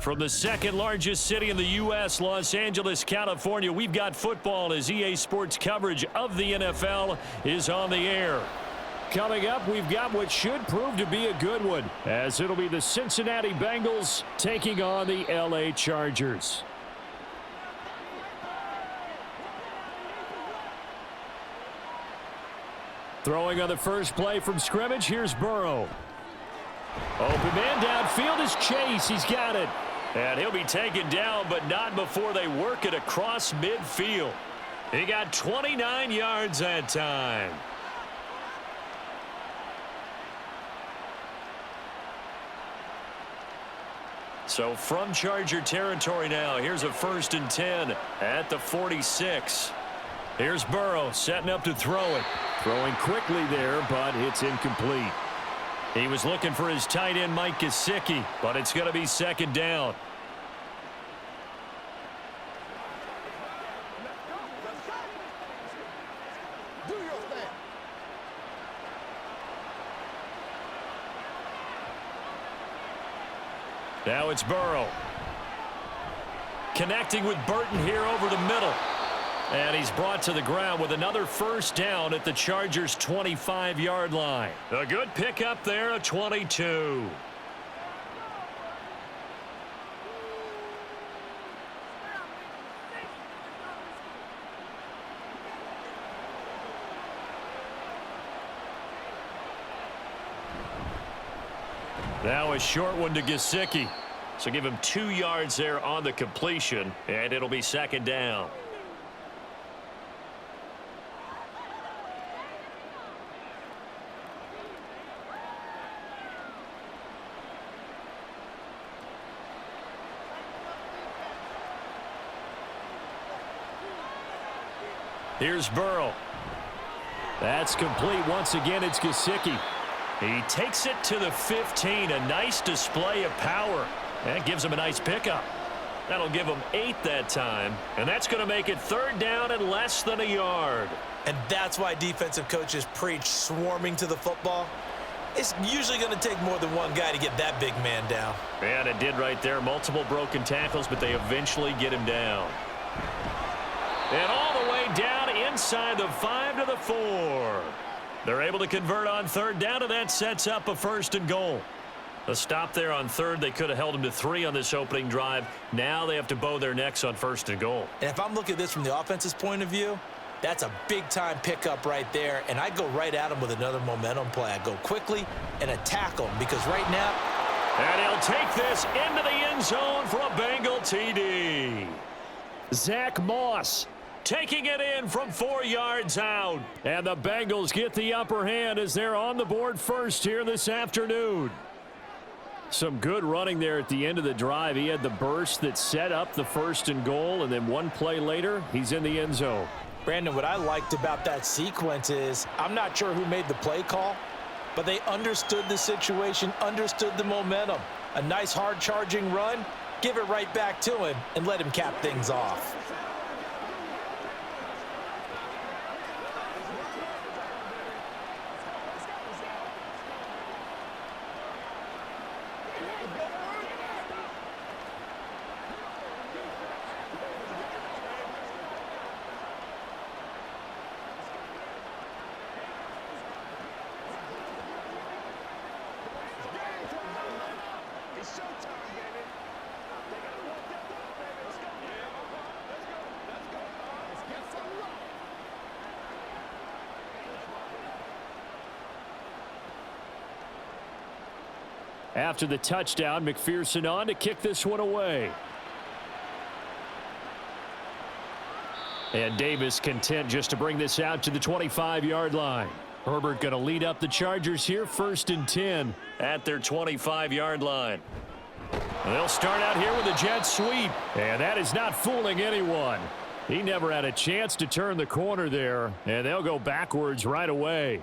From the second largest city in the U.S., Los Angeles, California, we've got football as EA Sports coverage of the NFL is on the air. Coming up, we've got what should prove to be a good one, as it'll be the Cincinnati Bengals taking on the L.A. Chargers. Throwing on the first play from scrimmage, here's Burrow. Open man downfield is Chase. He's got it. And he'll be taken down, but not before they work it across midfield. He got 29 yards that time. So from Charger territory now, here's a 1st and 10 at the 46. Here's Burrow setting up to throw it. Throwing quickly there, but it's incomplete. He was looking for his tight end, Mike Gesicki, but it's going to be 2nd down. Now it's Burrow. Connecting with Burton here over the middle. And he's brought to the ground with another 1st down at the Chargers' 25-yard line. A good pickup there, a 22. Now a short one to Gesicki. So give him 2 yards there on the completion, and it'll be 2nd down. Here's Burrow. That's complete. Once again, it's Gesicki. He takes it to the 15. A nice display of power. That gives him a nice pickup. That'll give him 8 that time. And that's going to make it 3rd down and less than a yard. And that's why defensive coaches preach swarming to the football. It's usually going to take more than one guy to get that big man down. And it did right there. Multiple broken tackles, but they eventually get him down. And all the way down inside the 5 to the 4. They're able to convert on 3rd down, and that sets up a 1st and goal. A stop there on 3rd. They could have held him to 3 on this opening drive. Now they have to bow their necks on 1st and goal. And if I'm looking at this from the offense's point of view, that's a big-time pickup right there, and I go right at him with another momentum play. I go quickly and attack him because right now... And he'll take this into the end zone for a Bengal TD. Zach Moss taking it in from 4 yards out. And the Bengals get the upper hand as they're on the board first here this afternoon. Some good running there at the end of the drive. He had the burst that set up the 1st and goal, and then one play later, he's in the end zone. Brandon, what I liked about that sequence is I'm not sure who made the play call, but they understood the situation, understood the momentum. A nice hard-charging run, give it right back to him, and let him cap things off. After the touchdown, McPherson on to kick this one away. And Davis content just to bring this out to the 25-yard line. Herbert going to lead up the Chargers here, 1st and 10 at their 25-yard line. They'll start out here with a jet sweep, and that is not fooling anyone. He never had a chance to turn the corner there, and they'll go backwards right away.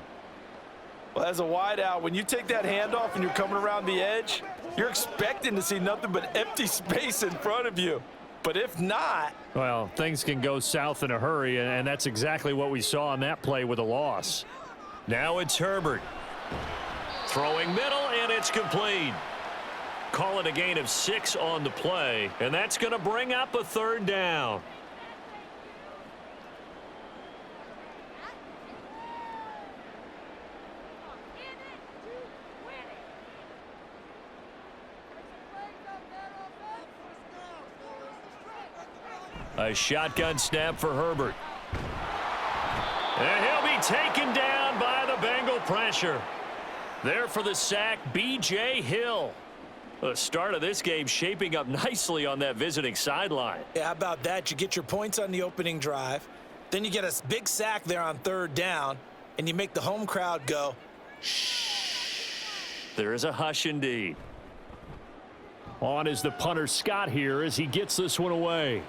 Well, as a wideout, when you take that handoff and you're coming around the edge, you're expecting to see nothing but empty space in front of you. But if not... Well, things can go south in a hurry, and that's exactly what we saw on that play with a loss. Now it's Herbert. Throwing middle, and it's complete. call it a gain of 6 on the play, and that's going to bring up a third down. A shotgun snap for Herbert. And he'll be taken down by the Bengal pressure. There for the sack, B.J. Hill. The start of this game shaping up nicely on that visiting sideline. Yeah, how about that? You get your points on the opening drive. Then you get a big sack there on third down, and you make the home crowd go, shh. There is a hush indeed. On is the punter Scott here as he gets this one away.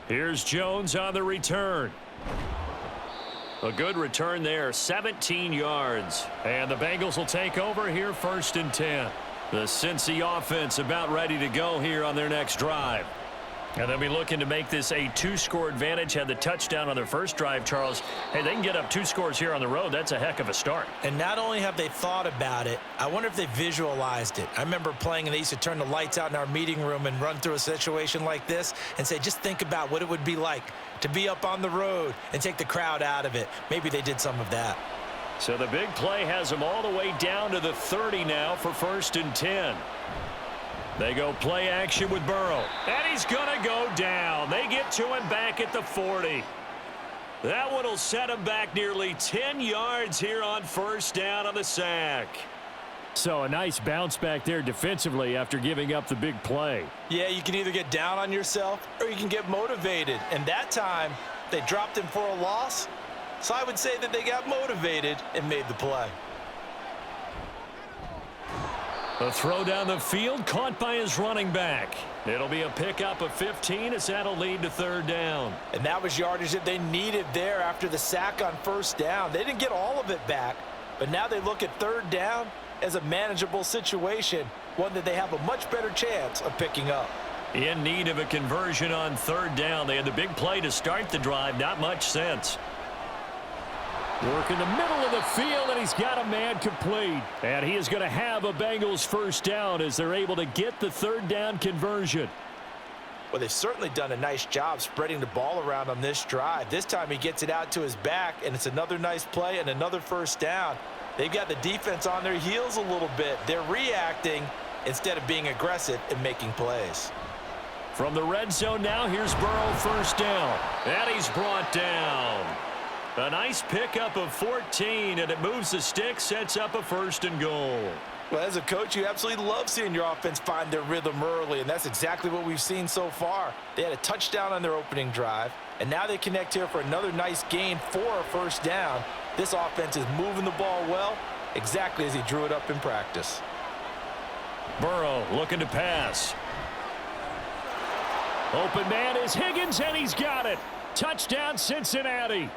Here's Jones on the return. A good return there, 17 yards. And the Bengals will take over here, 1st and 10. The Cincy offense about ready to go here on their next drive. And they'll be looking to make this a 2-score advantage. Had the touchdown on their first drive, Charles. Hey, they can get up 2 scores here on the road. That's a heck of a start. And not only have they thought about it, I wonder if they visualized it. I remember playing and they used to turn the lights out in our meeting room and run through a situation like this and say, just think about what it would be like to be up on the road and take the crowd out of it. Maybe they did some of that. So the big play has them all the way down to the 30 now for 1st and 10. They go play action with Burrow. And he's going to go down. They get to him back at the 40. That one will set him back nearly 10 yards here on 1st down on the sack. So a nice bounce back there defensively after giving up the big play. Yeah, you can either get down on yourself or you can get motivated. And that time, they dropped him for a loss. So I would say that they got motivated and made the play. A throw down the field caught by his running back. It'll be a pickup of 15 as that'll lead to 3rd down. And that was yardage that they needed there after the sack on 1st down. They didn't get all of it back, but now they look at 3rd down as a manageable situation, one that they have a much better chance of picking up. In need of a conversion on 3rd down. They had the big play to start the drive. Not much sense. Work in the middle of the field, and he's got a man complete. And he is going to have a Bengals 1st down as they're able to get the 3rd down conversion. Well, they've certainly done a nice job spreading the ball around on this drive. This time he gets it out to his back, and it's another nice play and another 1st down. They've got the defense on their heels a little bit. They're reacting instead of being aggressive and making plays. From the red zone now, here's Burrow, 1st down. And he's brought down. A nice pickup of 14, and it moves the stick, sets up a 1st and goal. Well, as a coach, you absolutely love seeing your offense find their rhythm early, and that's exactly what we've seen so far. They had a touchdown on their opening drive, and now they connect here for another nice gain for a 1st down. This offense is moving the ball well, exactly as he drew it up in practice. Burrow looking to pass. Open man is Higgins, and he's got it. Touchdown, Cincinnati.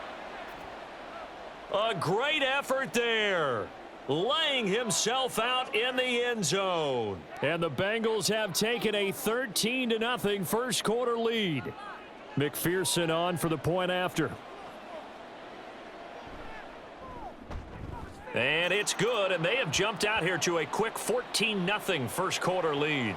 A great effort there. Laying himself out in the end zone. And the Bengals have taken a 13-0 1st quarter lead. McPherson on for the point after. And it's good, and they have jumped out here to a quick 14-0 1st quarter lead.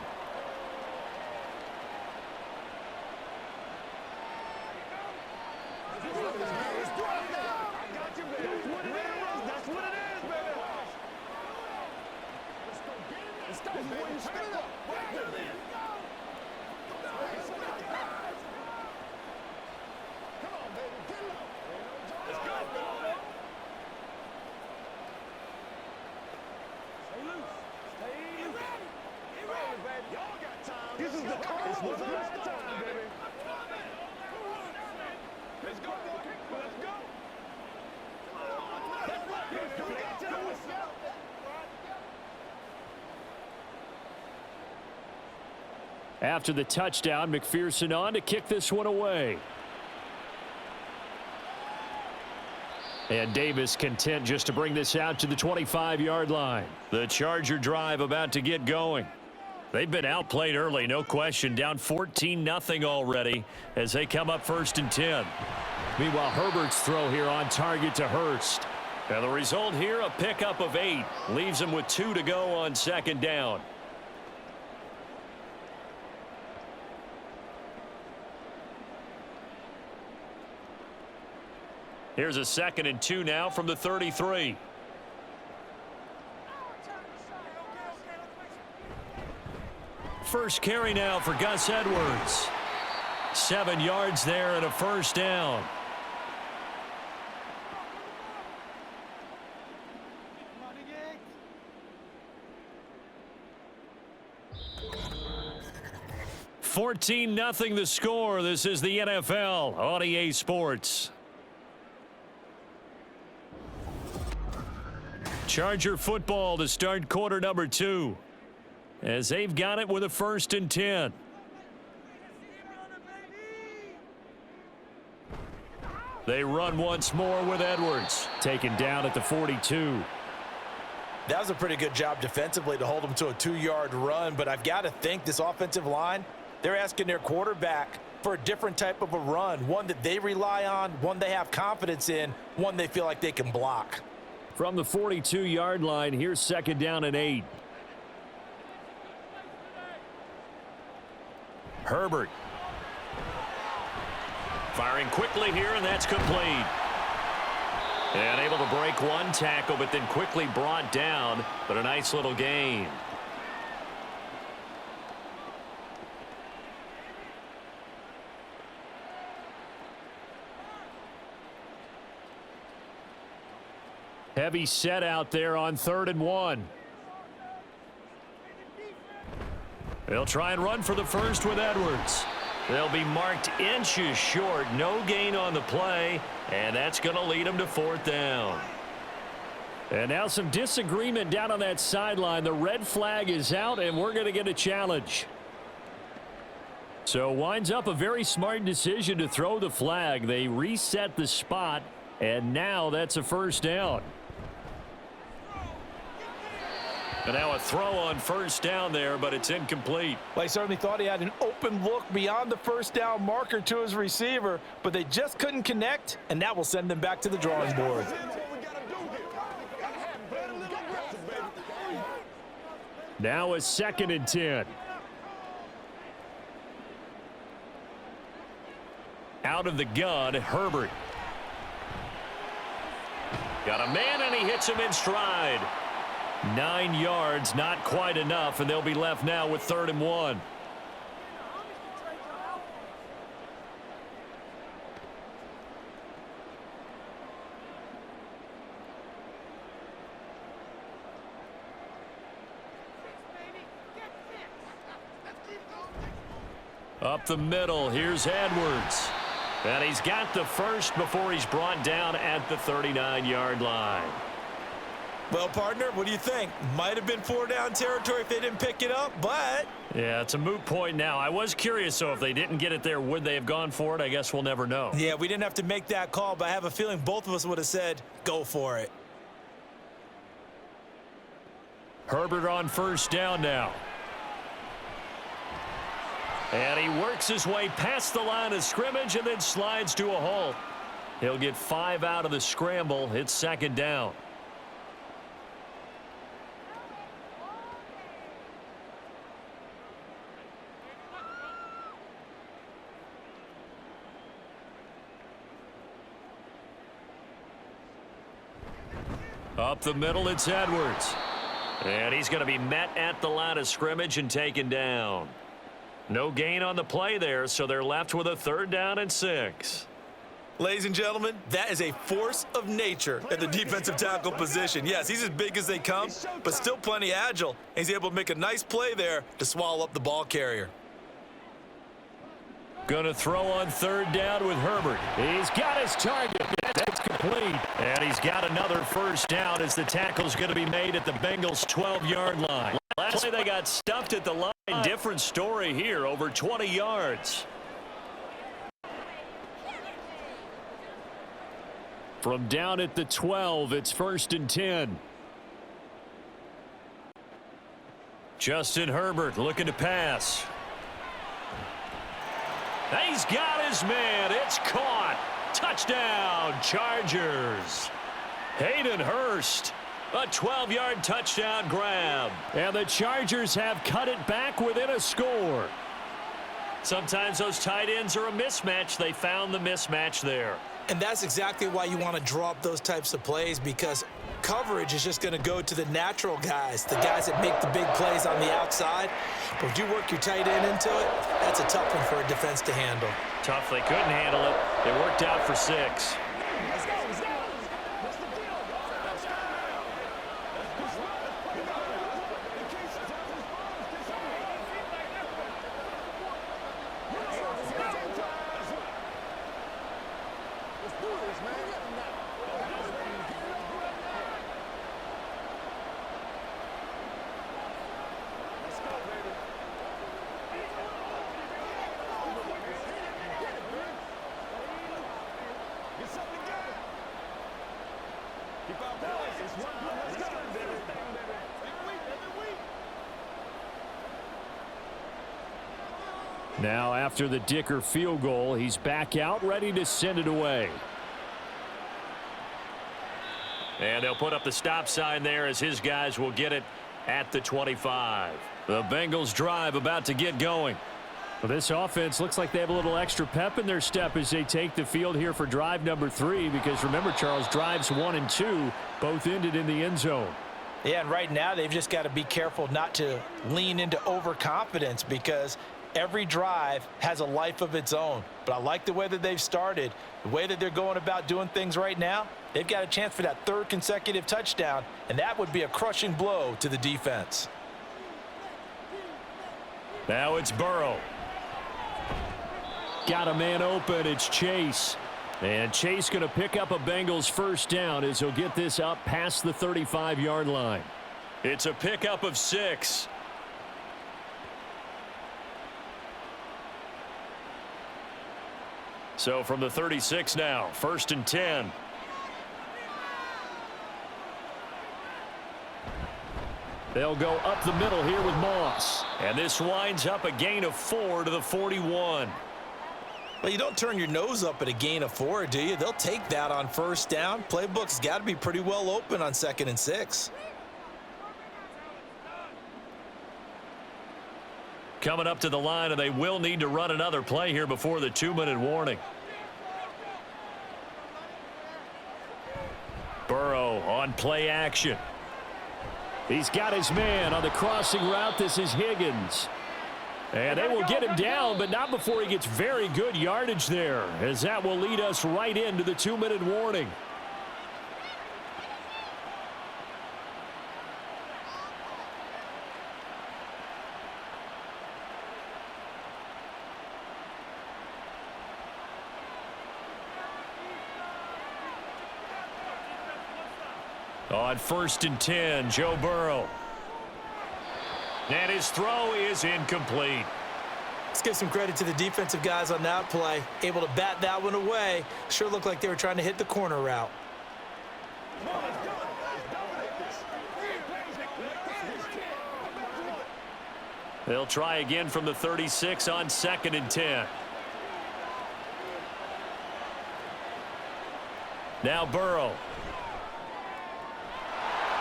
After the touchdown, McPherson on to kick this one away. And Davis content just to bring this out to the 25-yard line. The Charger drive about to get going. They've been outplayed early, no question. Down 14-0 already as they come up 1st and 10. Meanwhile, Herbert's throw here on target to Hurst. And the result here, a pickup of 8. Leaves them with 2 to go on 2nd down. Here's a 2nd and 2 now from the 33. First carry now for Gus Edwards. 7 yards there and a first down. (14-0) the score. This is the NFL on EA Sports. Charger football to start quarter number 2. As they've got it with a 1st and 10. They run once more with Edwards. Taken down at the 42. That was a pretty good job defensively to hold them to a 2-yard run, but I've got to think this offensive line, they're asking their quarterback for a different type of a run, one that they rely on, one they have confidence in, one they feel like they can block. From the 42-yard line, here's 2nd down and 8. Herbert. Firing quickly here, and that's complete. And able to break one tackle, but then quickly brought down, but a nice little gain. Heavy set out there on 3rd and 1. They'll try and run for the first with Edwards. They'll be marked inches short. No gain on the play, and that's going to lead them to 4th down. And now some disagreement down on that sideline. The red flag is out, and we're going to get a challenge. So winds up a very smart decision to throw the flag. They reset the spot, and now that's a 1st down. And now a throw on 1st down there, but it's incomplete. Well, he certainly thought he had an open look beyond the 1st down marker to his receiver, but they just couldn't connect, and that will send them back to the drawing board. Now a 2nd and 10. Out of the gun, Herbert. Got a man, and he hits him in stride. 9 yards, not quite enough, and they'll be left now with 3rd and 1. Up the middle, here's Edwards. And he's got the first before he's brought down at the 39-yard line. Well, partner, what do you think? Might have been 4-down territory if they didn't pick it up, but... Yeah, it's a moot point now. I was curious, so if they didn't get it there, would they have gone for it? I guess we'll never know. Yeah, we didn't have to make that call, but I have a feeling both of us would have said, go for it. Herbert on 1st down now. And he works his way past the line of scrimmage and then slides to a halt. He'll get 5 out of the scramble. It's 2nd down. Up the middle, it's Edwards. And he's going to be met at the line of scrimmage and taken down. No gain on the play there, so they're left with a 3rd down and 6. Ladies and gentlemen, that is a force of nature at the defensive tackle position. Yes, he's as big as they come, but still plenty agile. He's able to make a nice play there to swallow up the ball carrier. Going to throw on 3rd down with Herbert. He's got his target. That's complete. And he's got another 1st down as the tackle's going to be made at the Bengals' 12-yard line. Last play they got stuffed at the line. Different story here, over 20 yards. From down at the 12, it's 1st and 10. Justin Herbert looking to pass. He's got his man. It's caught. Touchdown, Chargers. Hayden Hurst, a 12-yard touchdown grab. And the Chargers have cut it back within a score. Sometimes those tight ends are a mismatch. They found the mismatch there. And that's exactly why you want to draw up those types of plays, because coverage is just going to go to the natural guys, the guys that make the big plays on the outside. But if you work your tight end into it, that's a tough one for a defense to handle. Tough. They couldn't handle it. They worked out for 6. Now, after the Dicker field goal, he's back out, ready to send it away. And they'll put up the stop sign there as his guys will get it at the 25. The Bengals drive about to get going. Well, this offense looks like they have a little extra pep in their step as they take the field here for drive number 3, because remember, Charles, drives 1 and 2 both ended in the end zone. Yeah, and right now they've just got to be careful not to lean into overconfidence, because every drive has a life of its own. But I like the way that they've started, the way that they're going about doing things right now. They've got a chance for that 3rd consecutive touchdown, and that would be a crushing blow to the defense. Now it's Burrow. Got a man open. It's Chase. And Chase going to pick up a Bengals first down as he'll get this up past the 35-yard line. It's a pickup of 6. So from the 36 now, 1st and 10. They'll go up the middle here with Moss. And this winds up a gain of 4 to the 41. Well, you don't turn your nose up at a gain of 4, do you? They'll take that on first down. Playbook's got to be pretty well open on 2nd and 6. Coming up to the line, and they will need to run another play here before the 2-minute warning. Burrow on play action. He's got his man on the crossing route. This is Higgins. And they will get him down, but not before he gets very good yardage there, as that will lead us right into the 2-minute warning. On 1st and 10, Joe Burrow. And his throw is incomplete. Let's give some credit to the defensive guys on that play. Able to bat that one away. Sure looked like they were trying to hit the corner route. They'll try again from the 36 on 2nd and 10. Now Burrow.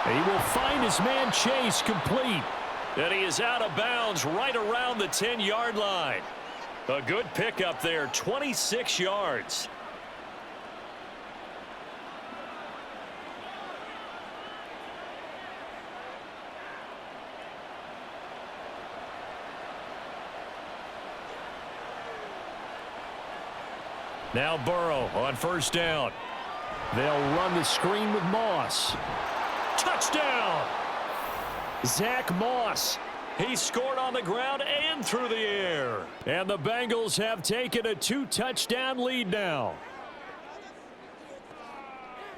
He will find his man Chase complete. And he is out of bounds right around the 10-yard line. A good pickup there, 26 yards. Now Burrow on 1st down. They'll run the screen with Moss. Touchdown! Zach Moss. He scored on the ground and through the air. And the Bengals have taken a 2-touchdown lead now.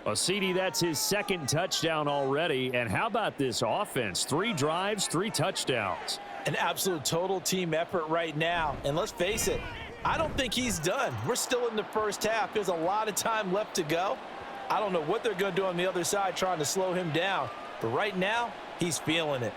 Well, CD, that's his 2nd touchdown already. And how about this offense? 3 drives, 3 touchdowns. An absolute total team effort right now. And let's face it, I don't think he's done. We're still in the first half. There's a lot of time left to go. I don't know what they're going to do on the other side trying to slow him down. But right now, he's feeling it.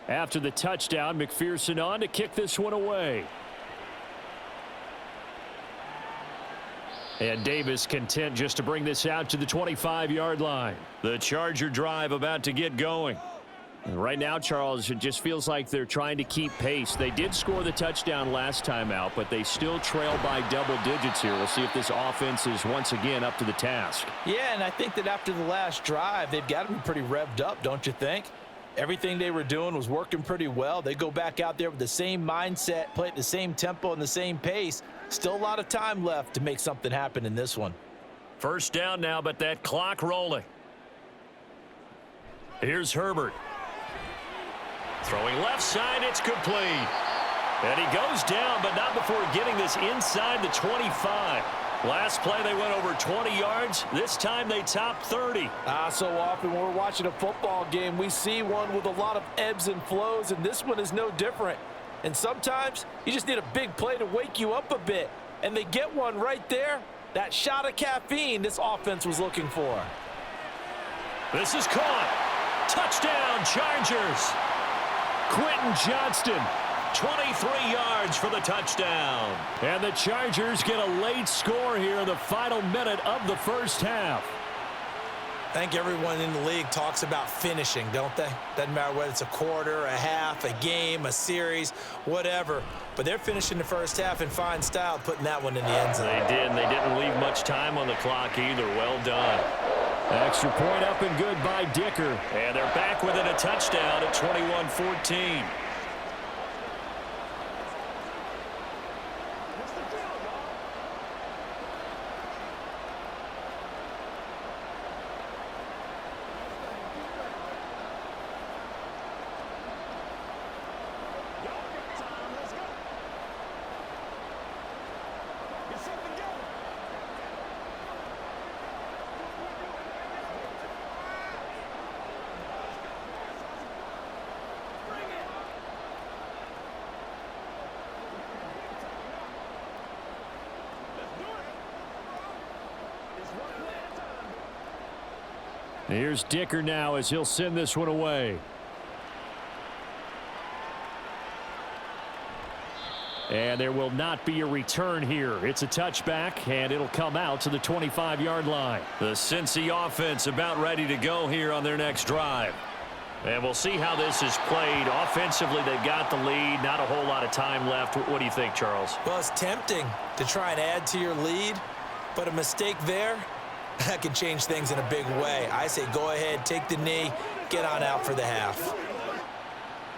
After the touchdown, McPherson on to kick this one away. And Davis content just to bring this out to the 25-yard line. The Charger drive about to get going. And right now, Charles, it just feels like they're trying to keep pace. They did score the touchdown last time out, but they still trail by double digits here. We'll see if this offense is once again up to the task. Yeah, and I think that after the last drive, they've got to be pretty revved up, don't you think? Everything they were doing was working pretty well. They go back out there with the same mindset, play at the same tempo and the same pace. Still a lot of time left to make something happen in this one. First down now, but that clock rolling. Here's Herbert. Throwing left side, it's complete. And he goes down, but not before getting this inside the 25. Last play, they went over 20 yards. This time, they topped 30. So often when we're watching a football game, we see one with a lot of ebbs and flows, and this one is no different. And sometimes you just need a big play to wake you up a bit. And they get one right there. That shot of caffeine this offense was looking for. This is caught. Touchdown, Chargers. Quentin Johnston. 23 yards for the touchdown. And the Chargers get a late score here in the final minute of the first half. I think everyone in the league talks about finishing, don't they? Doesn't matter whether it's a quarter, a half, a game, a series, whatever. But they're finishing the first half in fine style, putting that one in the end zone. They did, and they didn't leave much time on the clock either. Well done. Extra point up and good by Dicker. And they're back within a touchdown at 21-14. Here's Dicker now as he'll send this one away. And there will not be a return here. It's a touchback, and it'll come out to the 25-yard line. The Cincy offense about ready to go here on their next drive. And we'll see how this is played. Offensively, they've got the lead. Not a whole lot of time left. What do you think, Charles? Well, it's tempting to try and add to your lead, but a mistake there, that can change things in a big way. I say go ahead, take the knee, get on out for the half.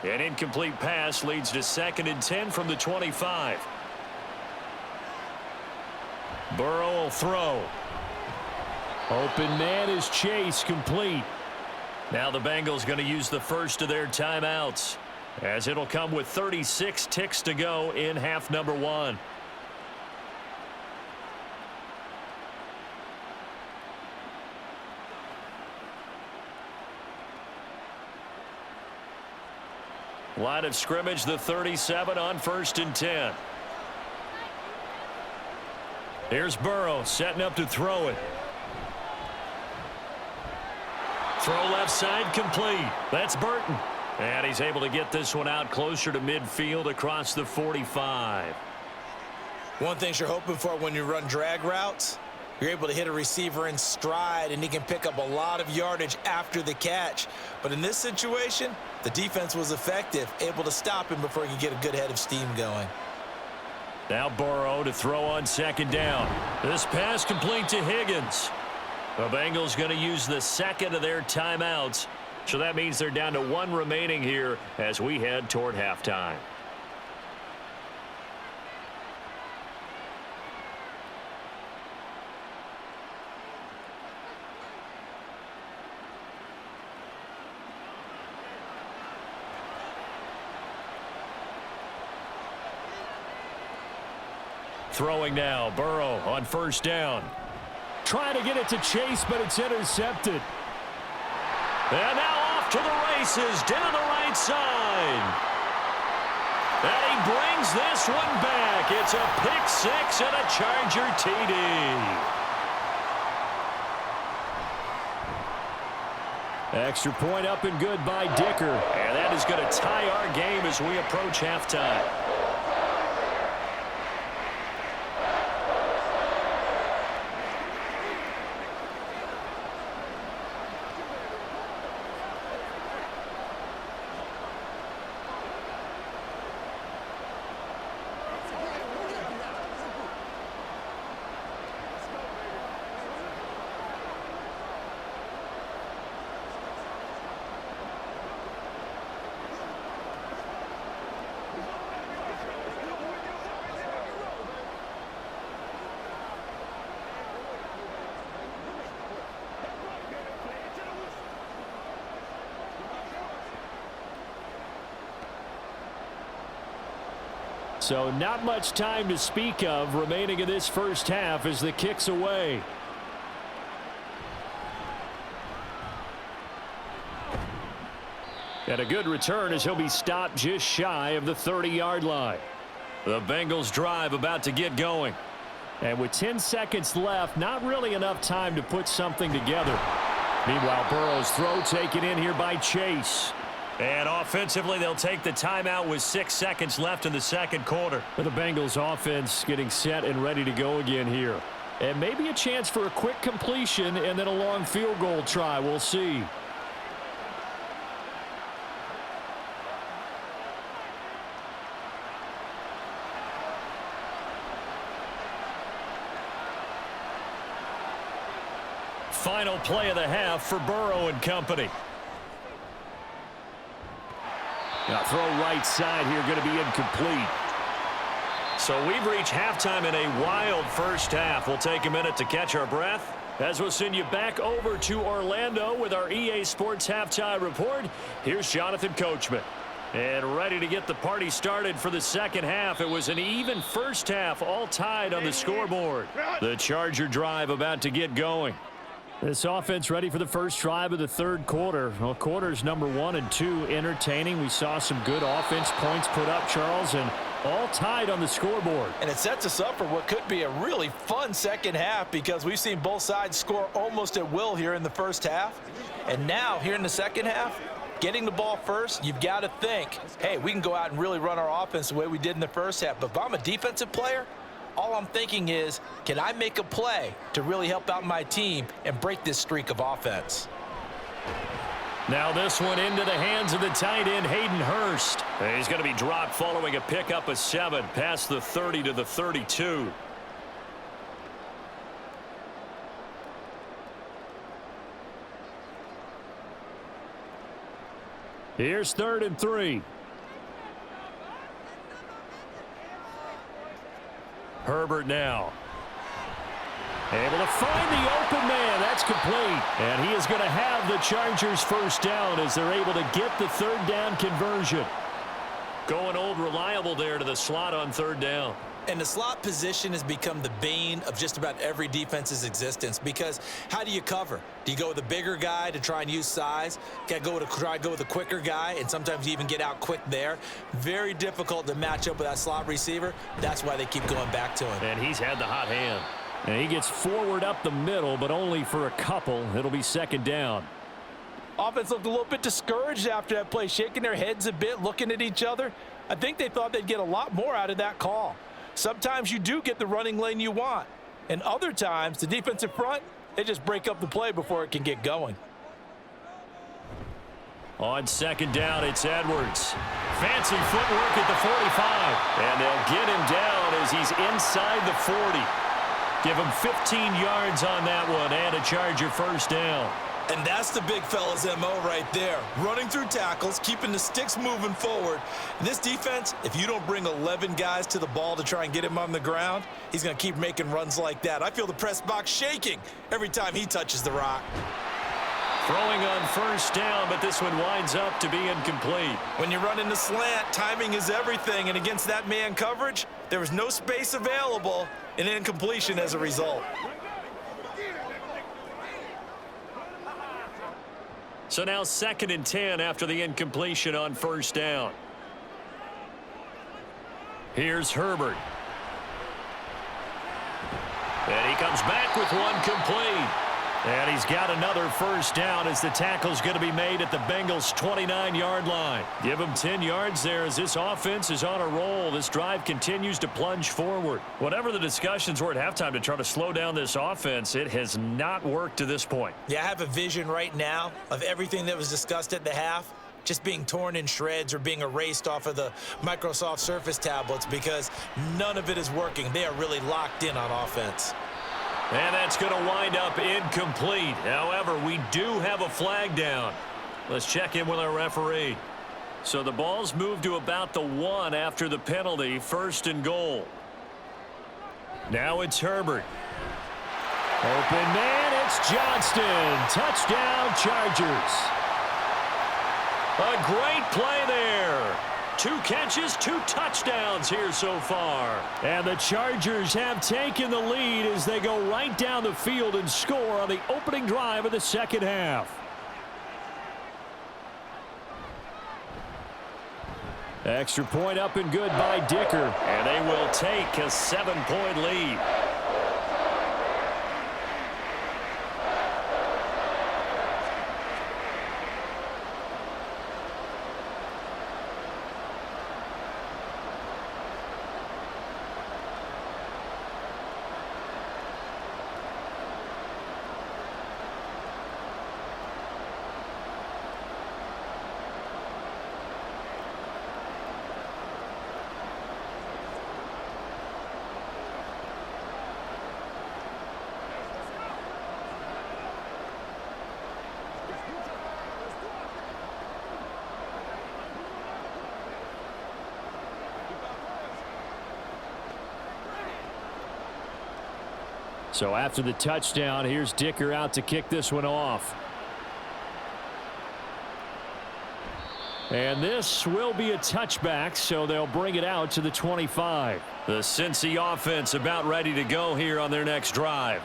An incomplete pass leads to 2nd and 10 from the 25. Burrow will throw. Open man is Chase, complete. Now the Bengals going to use the first of their timeouts, as it'll come with 36 ticks to go in half number 1. Line of scrimmage, the 37 on 1st and 10. Here's Burrow setting up to throw it. Throw left side complete. That's Burton. And he's able to get this one out closer to midfield across the 45. One thing you're hoping for when you run drag routes, you're able to hit a receiver in stride, and he can pick up a lot of yardage after the catch. But in this situation, the defense was effective, able to stop him before he could get a good head of steam going. Now Burrow to throw on 2nd down. This pass complete to Higgins. The Bengals going to use the 2nd of their timeouts. So that means they're down to 1 remaining here as we head toward halftime. Throwing now, Burrow on 1st down. Trying to get it to Chase, but it's intercepted. And now off to the races down the right side. And he brings this one back. It's a pick 6 and a Charger TD. Extra point up and good by Dicker. And that is going to tie our game as we approach halftime. So not much time to speak of remaining in this first half as the kick's away. And a good return as he'll be stopped just shy of the 30-yard line. The Bengals drive about to get going. And with 10 seconds left, not really enough time to put something together. Meanwhile, Burrow's throw taken in here by Chase. And offensively, they'll take the timeout with 6 seconds left in the second quarter. The Bengals offense getting set and ready to go again here. And maybe a chance for a quick completion and then a long field goal try. We'll see. Final play of the half for Burrow and company. Now throw right side here, going to be incomplete. So we've reached halftime in a wild first half. We'll take a minute to catch our breath as we'll send you back over to Orlando with our EA Sports Halftime Report. Here's Jonathan Coachman. And ready to get the party started for the second half. It was an even first half, all tied on the scoreboard. The Charger drive about to get going. This offense ready for the first drive of the third quarter. Well, quarters number 1 and 2 entertaining. We saw some good offense points put up, Charles, and all tied on the scoreboard. And it sets us up for what could be a really fun second half because we've seen both sides score almost at will here in the first half. And now here in the second half, getting the ball first, you've got to think, hey, we can go out and really run our offense the way we did in the first half. But if I'm a defensive player, all I'm thinking is, can I make a play to really help out my team and break this streak of offense? Now this one into the hands of the tight end, Hayden Hurst. He's going to be dropped following a pickup of 7 past the 30 to the 32. Here's 3rd and 3. Herbert now. Able to find the open man. That's complete. And he is going to have the Chargers first down as they're able to get the third down conversion. Going old reliable there to the slot on third down. And the slot position has become the bane of just about every defense's existence because how do you cover? Do you go with a bigger guy to try and use size? Got to try to go with a quicker guy, and sometimes you even get out quick there. Very difficult to match up with that slot receiver. That's why they keep going back to him. And he's had the hot hand. And he gets forward up the middle, but only for a couple. It'll be second down. Offense looked a little bit discouraged after that play, shaking their heads a bit, looking at each other. I think they thought they'd get a lot more out of that call. Sometimes you do get the running lane you want. And other times, the defensive front, they just break up the play before it can get going. On second down, it's Edwards. Fancy footwork at the 45. And they'll get him down as he's inside the 40. Give him 15 yards on that one and a Charger first down. And that's the big fella's MO right there. Running through tackles, keeping the sticks moving forward. And this defense, if you don't bring 11 guys to the ball to try and get him on the ground, he's going to keep making runs like that. I feel the press box shaking every time he touches the rock. Throwing on first down, but this one winds up to be incomplete. When you're running the slant, timing is everything. And against that man coverage, there was no space available, and incompletion as a result. So now 2nd and 10 after the incompletion on first down. Here's Herbert. And he comes back with one complete. And he's got another first down as the tackle's going to be made at the Bengals' 29-yard line. Give him 10 yards there as this offense is on a roll. This drive continues to plunge forward. Whatever the discussions were at halftime to try to slow down this offense, it has not worked to this point. Yeah, I have a vision right now of everything that was discussed at the half just being torn in shreds or being erased off of the Microsoft Surface tablets because none of it is working. They are really locked in on offense. And that's going to wind up incomplete. However, we do have a flag down. Let's check in with our referee. So the ball's moved to about the 1 after the penalty, 1st and goal. Now it's Herbert. Open man, it's Johnston. Touchdown, Chargers. A great play there. 2 catches, 2 touchdowns here so far. And the Chargers have taken the lead as they go right down the field and score on the opening drive of the second half. Extra point up and good by Dicker. And they will take a 7-point lead. So after the touchdown, here's Dicker out to kick this one off. And this will be a touchback, so they'll bring it out to the 25. The Cincy offense about ready to go here on their next drive.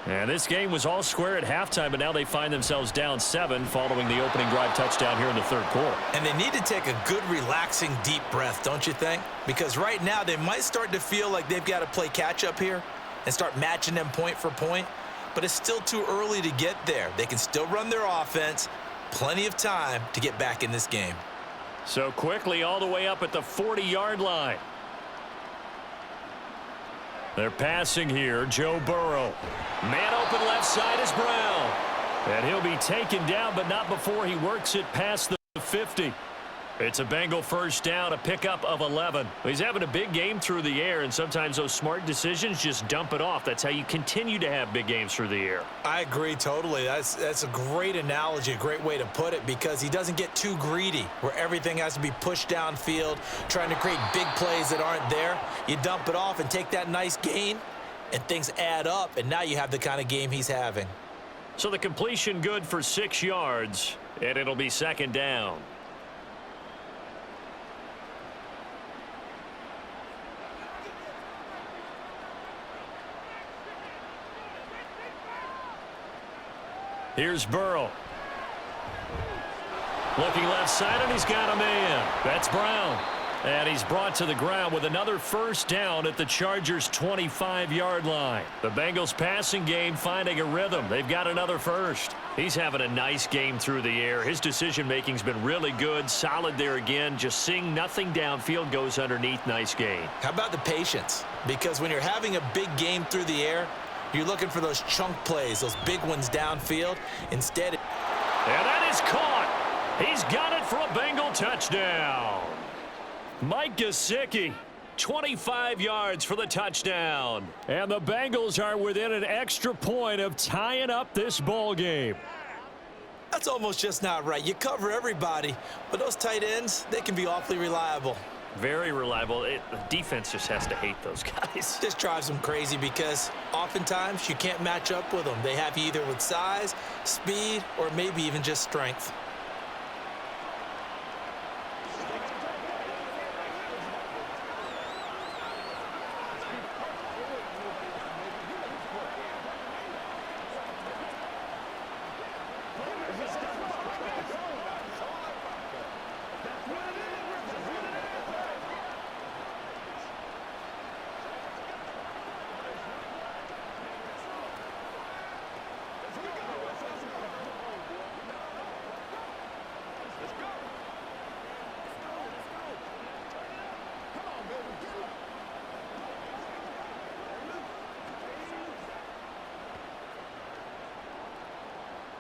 And this game was all square at halftime, but now they find themselves down 7 following the opening drive touchdown here in the 3rd quarter. And they need to take a good, relaxing, deep breath, don't you think? Because right now they might start to feel like they've got to play catch-up here and start matching them point for point, but it's still too early to get there. They can still run their offense. Plenty of time to get back in this game. So quickly all the way up at the 40-yard line. They're passing here. Joe Burrow. Man open left side is Brown. And he'll be taken down, but not before he works it past the 50. It's a Bengal first down, a pickup of 11. He's having a big game through the air, and sometimes those smart decisions just dump it off. That's how you continue to have big games through the air. I agree totally. That's a great analogy, a great way to put it, because he doesn't get too greedy where everything has to be pushed downfield, trying to create big plays that aren't there. You dump it off and take that nice gain, and things add up, and now you have the kind of game he's having. So the completion good for 6 yards, and it'll be 2nd down. Here's Burrow. Looking left side, and he's got a man. That's Brown. And he's brought to the ground with another first down at the Chargers' 25-yard line. The Bengals passing game finding a rhythm. They've got another first. He's having a nice game through the air. His decision-making's been really good, solid there again. Just seeing nothing downfield goes underneath. Nice gain. How about the patience? Because when you're having a big game through the air, you're looking for those chunk plays, those big ones downfield. Instead, and that is caught. He's got it for a Bengal touchdown. Mike Gesicki, 25 yards for the touchdown. And the Bengals are within an extra point of tying up this ball game. That's almost just not right. You cover everybody, but those tight ends, they can be awfully reliable. Very reliable. The defense just has to hate those guys. This drives them crazy because oftentimes you can't match up with them. They have you either with size, speed, or maybe even just strength.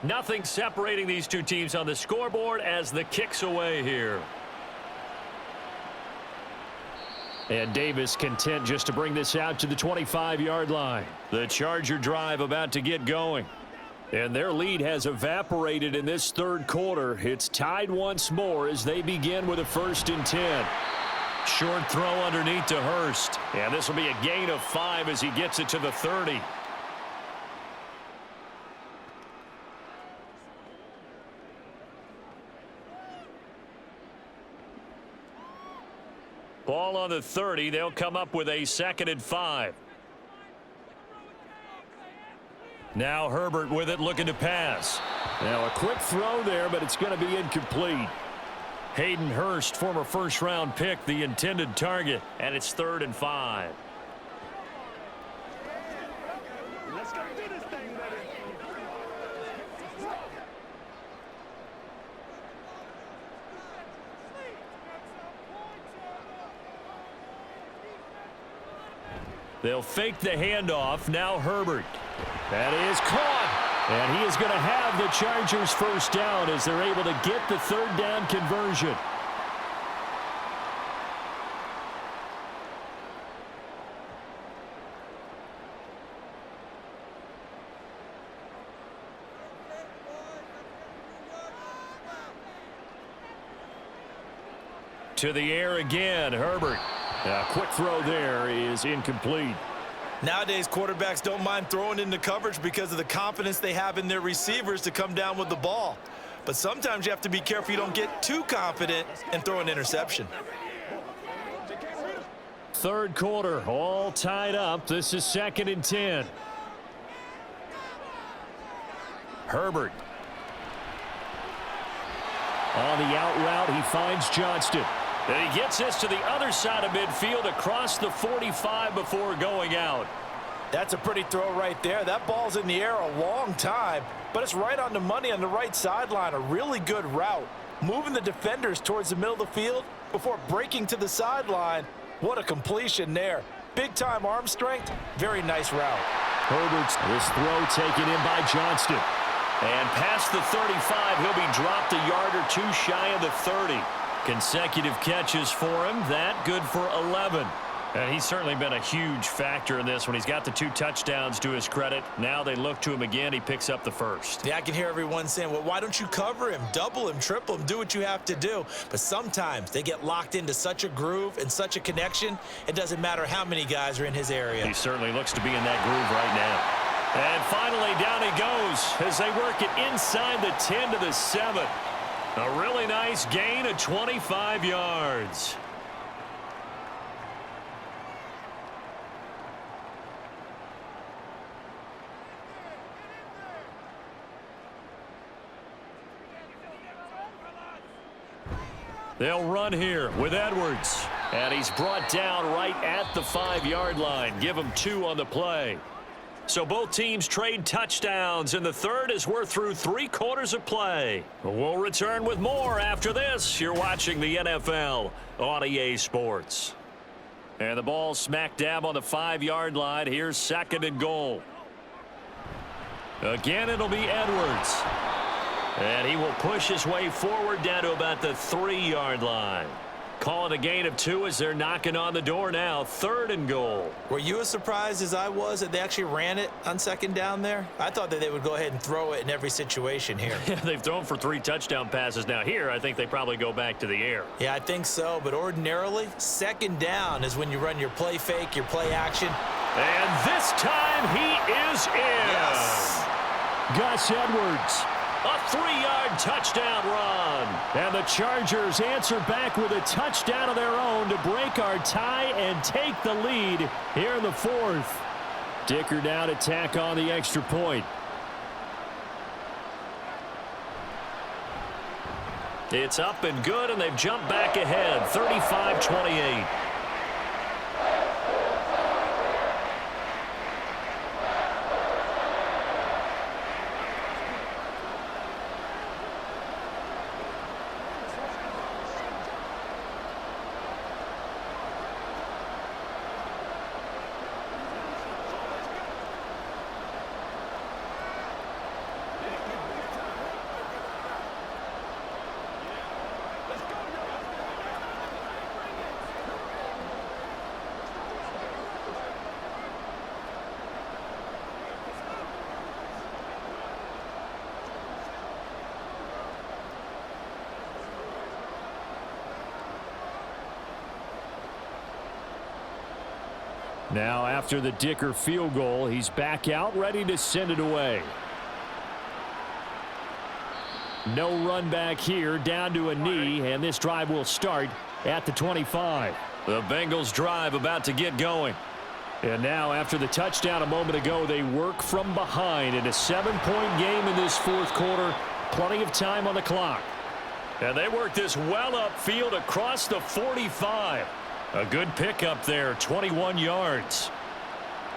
Nothing separating these two teams on the scoreboard as the kick's away here. And Davis content just to bring this out to the 25-yard line. The Charger drive about to get going. And their lead has evaporated in this third quarter. It's tied once more as they begin with a 1st and 10. Short throw underneath to Hurst. And this will be a gain of 5 as he gets it to the 30. Ball on the 30. They'll come up with a 2nd and 5. Now Herbert with it, looking to pass. Now a quick throw there, but it's going to be incomplete. Hayden Hurst, former first-round pick, the intended target. And it's 3rd and 5. Let's go do this thing, baby. They'll fake the handoff. Now Herbert. That is caught. And he is going to have the Chargers 1st down as they're able to get the 3rd down conversion. To the air again, Herbert. A quick throw there is incomplete. Nowadays, quarterbacks don't mind throwing into coverage because of the confidence they have in their receivers to come down with the ball. But sometimes you have to be careful you don't get too confident and throw an interception. 3rd quarter, all tied up. This is 2nd and 10. Herbert. On the out route, he finds Johnston. And he gets this to the other side of midfield across the 45 before going out. That's a pretty throw right there. That ball's in the air a long time, but it's right on the money on the right sideline. A really good route. Moving the defenders towards the middle of the field before breaking to the sideline. What a completion there. Big-time arm strength. Very nice route. Herbert's this throw taken in by Johnston. And past the 35, he'll be dropped a yard or two shy of the 30. Consecutive catches for him. That good for 11. And he's certainly been a huge factor in this when he's got the 2 touchdowns to his credit. Now they look to him again. He picks up the 1st. Yeah, I can hear everyone saying, well, why don't you cover him, double him, triple him, do what you have to do. But sometimes they get locked into such a groove and such a connection, it doesn't matter how many guys are in his area. He certainly looks to be in that groove right now. And finally, down he goes as they work it inside the 10 to the 7. A really nice gain of 25 yards. They'll run here with Edwards. And he's brought down right at the 5-yard line. Give him 2 on the play. So both teams trade touchdowns in the third as we're through 3 quarters of play. We'll return with more after this. You're watching the NFL on EA Sports. And the ball smack dab on the 5-yard line. Here's 2nd and goal. Again, it'll be Edwards. And he will push his way forward down to about the 3-yard line. Calling a gain of 2 as they're knocking on the door now. 3rd and goal. Were you as surprised as I was that they actually ran it on 2nd down there? I thought that they would go ahead and throw it in every situation here. They've thrown for 3 touchdown passes now. Here, I think they probably go back to the air. Yeah, I think so. But ordinarily, 2nd down is when you run your play fake, your play action. And this time he is in. Yes. Gus Edwards. A 3-yard touchdown run. And the Chargers answer back with a touchdown of their own to break our tie and take the lead here in the 4th. Dicker down to tack on the extra point. It's up and good, and they've jumped back ahead, 35-28. Now after the Dicker field goal, he's back out ready to send it away. No run back here, down to a knee, and this drive will start at the 25. The Bengals drive about to get going. And now after the touchdown a moment ago, they work from behind in a 7-point game in this fourth quarter. Plenty of time on the clock. And they work this well upfield across the 45. A good pickup there, 21 yards.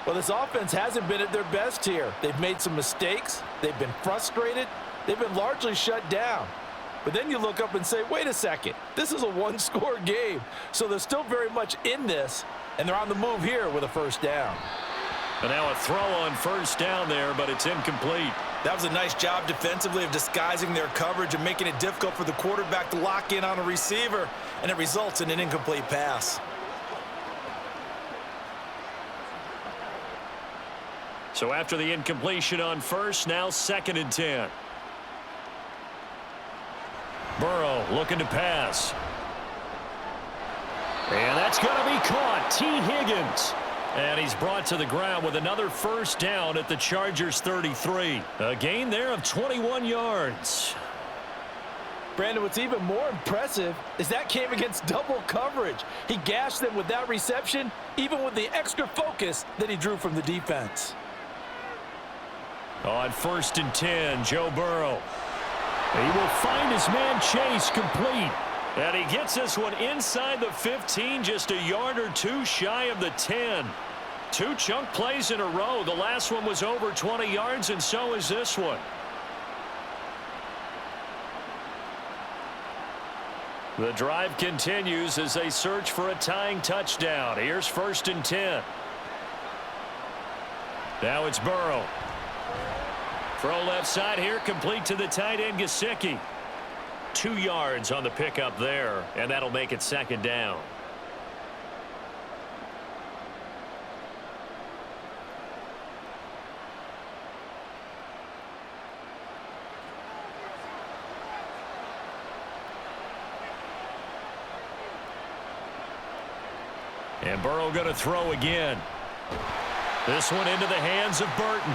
Well, this offense hasn't been at their best here. They've made some mistakes. They've been frustrated. They've been largely shut down. But then you look up and say, wait a second, this is a one-score game. So they're still very much in this, and they're on the move here with a first down. And now a throw on first down there, but it's incomplete. That was a nice job defensively of disguising their coverage and making it difficult for the quarterback to lock in on a receiver, and it results in an incomplete pass. So after the incompletion on first, now 2nd and 10. Burrow looking to pass. And that's going to be caught. T. Higgins. And he's brought to the ground with another first down at the Chargers' 33. A gain there of 21 yards. Brandon, what's even more impressive is that came against double coverage. He gashed them with that reception, even with the extra focus that he drew from the defense. On 1st and 10, Joe Burrow. He will find his man Chase complete. And he gets this one inside the 15, just a yard or two shy of the 10. 2 chunk plays in a row. The last one was over 20 yards, and so is this one. The drive continues as they search for a tying touchdown. Here's 1st and 10. Now it's Burrow. Throw left side here, complete to the tight end, Gesicki. 2 yards on the pickup there, and that'll make it 2nd down. And Burrow going to throw again. This one into the hands of Burton.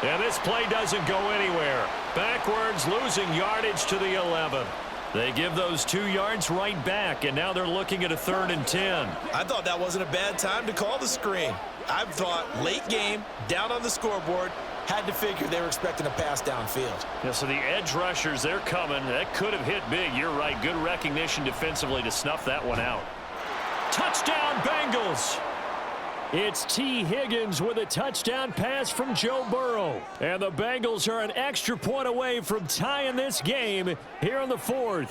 And this play doesn't go anywhere. Backwards, losing yardage to the 11. They give those 2 yards right back, and now they're looking at a 3rd and 10. I thought that wasn't a bad time to call the screen. I thought late game, down on the scoreboard, had to figure they were expecting a pass downfield. Yeah, so the edge rushers, they're coming. That could have hit big. You're right. Good recognition defensively to snuff that one out. Touchdown, Bengals! It's T. Higgins with a touchdown pass from Joe Burrow. And the Bengals are an extra point away from tying this game here in the 4th.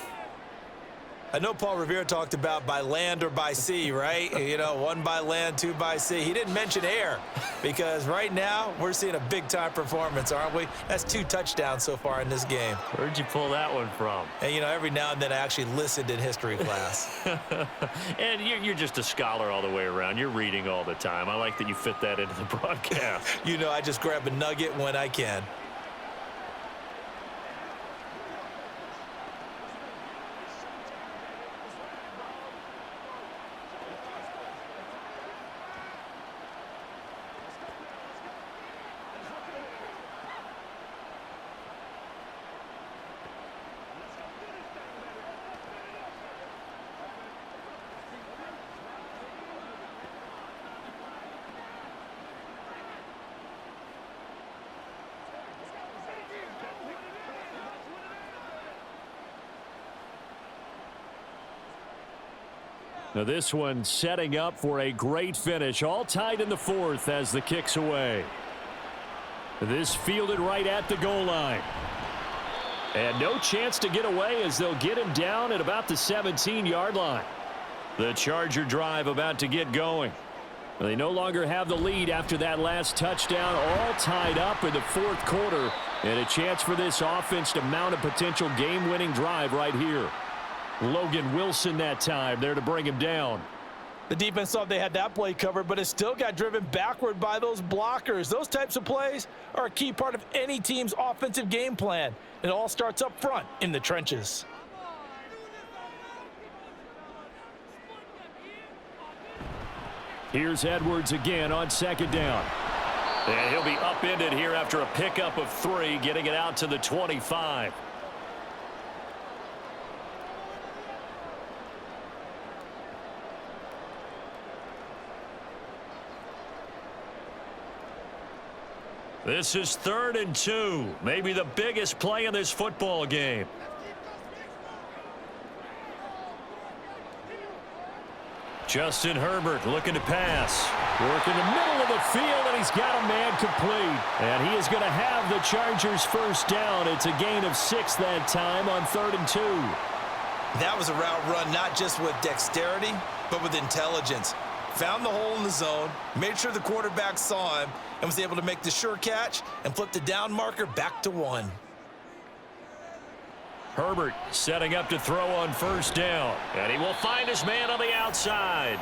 I know Paul Revere talked about by land or by sea, right? You know, 1 by land, 2 by sea. He didn't mention air because right now we're seeing a big-time performance, aren't we? That's 2 touchdowns so far in this game. Where'd you pull that one from? And, you know, every now and then I actually listened in history class. And you're just a scholar all the way around. You're reading all the time. I like that you fit that into the broadcast. You know, I just grab a nugget when I can. Now this one setting up for a great finish. All tied in the 4th as the kick's away. This fielded right at the goal line. And no chance to get away as they'll get him down at about the 17-yard line. The Charger drive about to get going. They no longer have the lead after that last touchdown. All tied up in the 4th quarter. And a chance for this offense to mount a potential game-winning drive right here. Logan Wilson that time there to bring him down. The defense thought they had that play covered, but it still got driven backward by those blockers. Those types of plays are a key part of any team's offensive game plan. It all starts up front in the trenches. Here's Edwards again on second down. And he'll be upended here after a pickup of 3, getting it out to the 25. This is 3rd and 2, maybe the biggest play in this football game. Justin Herbert looking to pass. Work in the middle of the field, and he's got a man complete. And he is going to have the Chargers first down. It's a gain of 6 that time on 3rd and 2. That was a route run not just with dexterity, but with intelligence. Found the hole in the zone, made sure the quarterback saw him, and was able to make the sure catch and flip the down marker back to 1. Herbert setting up to throw on first down. And he will find his man on the outside.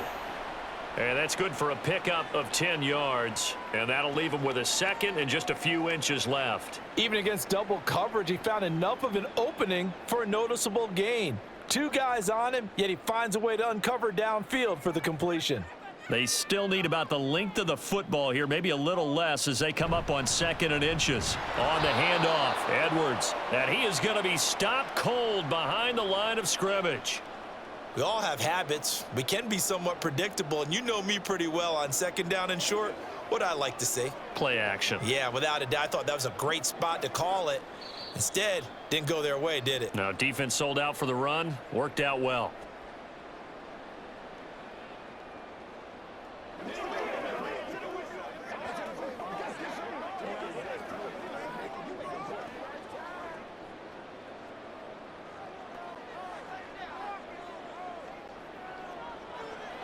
And that's good for a pickup of 10 yards. And that'll leave him with a second and just a few inches left. Even against double coverage, he found enough of an opening for a noticeable gain. 2 guys on him, yet he finds a way to uncover downfield for the completion. They still need about the length of the football here, maybe a little less as they come up on 2nd and inches. On the handoff, Edwards. And he is going to be stopped cold behind the line of scrimmage. We all have habits. We can be somewhat predictable, and you know me pretty well on 2nd down and short. What I like to say? Play action. Yeah, without a doubt, I thought that was a great spot to call it. Instead, didn't go their way, did it? Now, defense sold out for the run. Worked out well.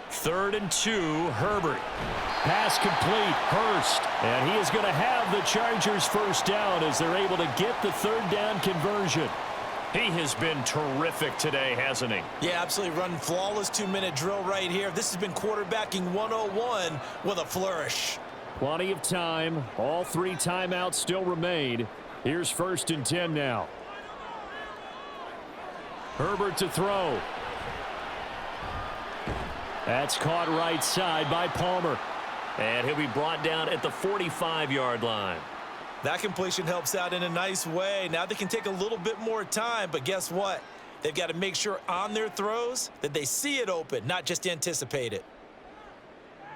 Third and 2, Herbert. Pass complete, Hurst. And he is going to have the Chargers first down as they're able to get the 3rd down conversion. He has been terrific today, hasn't he? Yeah, absolutely. Running flawless 2-minute drill right here. This has been quarterbacking 101 with a flourish. Plenty of time. All 3 timeouts still remain. Here's 1st and 10 now. Herbert to throw. That's caught right side by Palmer. And he'll be brought down at the 45-yard line. That completion helps out in a nice way. Now they can take a little bit more time, but guess what? They've got to make sure on their throws that they see it open, not just anticipate it.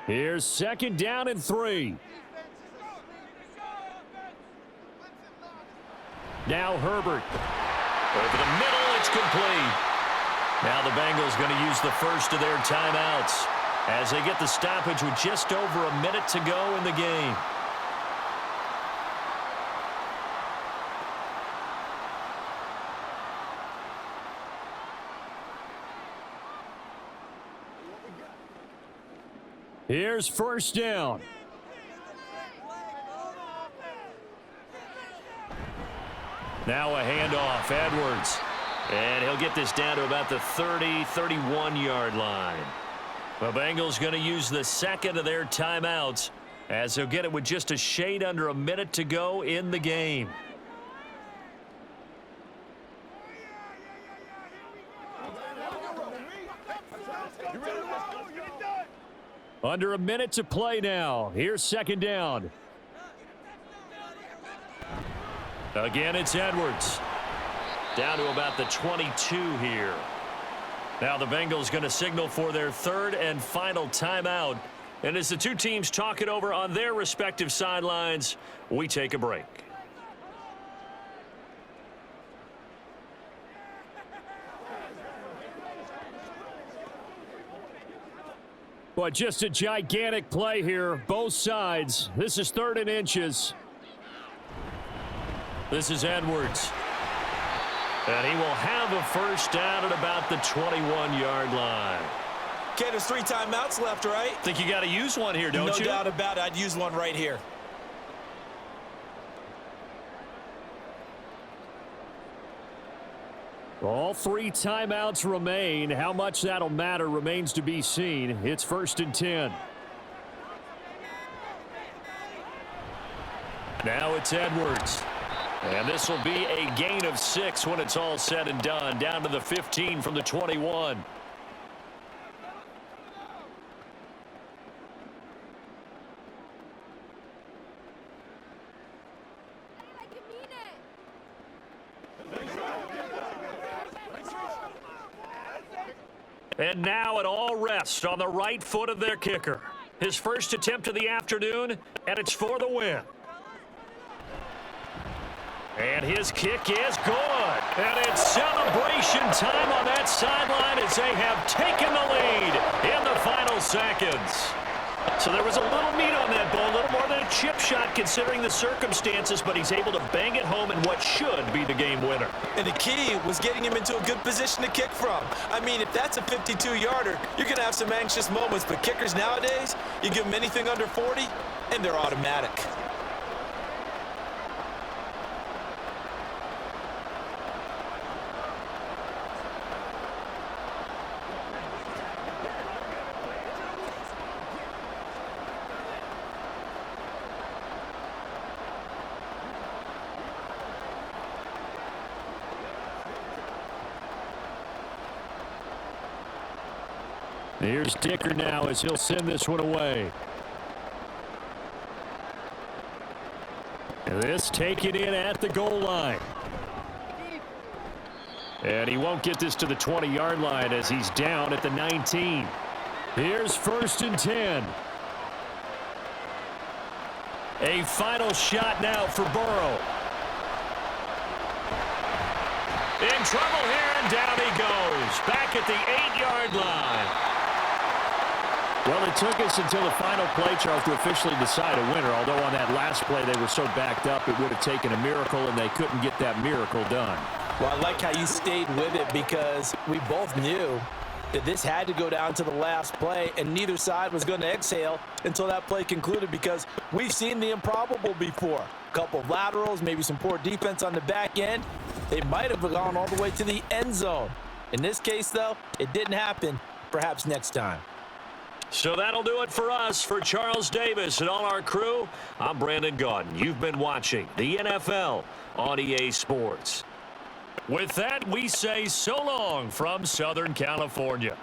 Here's 2nd down and 3. Now Herbert. Over the middle, it's complete. Now the Bengals going to use the first of their timeouts as they get the stoppage with just over a minute to go in the game. Here's 1st down. Now a handoff, Edwards. And he'll get this down to about the 30, 31-yard line. The Bengals going to use the 2nd of their timeouts as they'll get it with just a shade under a minute to go in the game. Under a minute to play now. Here's 2nd down. Again, it's Edwards. Down to about the 22 here. Now the Bengals going to signal for their 3rd and final timeout. And as the 2 teams talk it over on their respective sidelines, we take a break. But just a gigantic play here, both sides. This is 3rd and inches. This is Edwards. And he will have a first down at about the 21-yard line. Okay, there's 3 timeouts left, right? Think you got to use one here, don't you? No doubt about it. I'd use one right here. All 3 timeouts remain. How much that'll matter remains to be seen. It's 1st and 10. Now it's Edwards. And this will be a gain of 6 when it's all said and done. Down to the 15 from the 21. And now it all rests on the right foot of their kicker. His first attempt of the afternoon, and it's for the win. And his kick is good. And it's celebration time on that sideline as they have taken the lead in the final seconds. So there was a little meat on that ball, a little more than a chip shot considering the circumstances, but he's able to bang it home in what should be the game winner. And the key was getting him into a good position to kick from. I mean, if that's a 52-yarder, you're going to have some anxious moments, but kickers nowadays, you give them anything under 40, and they're automatic. Here's Dicker now as he'll send this one away. And this taken in at the goal line. And he won't get this to the 20-yard line as he's down at the 19. Here's 1st and 10. A final shot now for Burrow. In trouble here, and down he goes. Back at the 8-yard line. Well, it took us until the final play, Charles, to officially decide a winner, although on that last play they were so backed up it would have taken a miracle, and they couldn't get that miracle done. Well, I like how you stayed with it because we both knew that this had to go down to the last play, and neither side was going to exhale until that play concluded because we've seen the improbable before. A couple of laterals, maybe some poor defense on the back end. They might have gone all the way to the end zone. In this case, though, it didn't happen. Perhaps next time. So that'll do it for us. For Charles Davis and all our crew, I'm Brandon Gaudin. You've been watching the NFL on EA Sports. With that, we say so long from Southern California.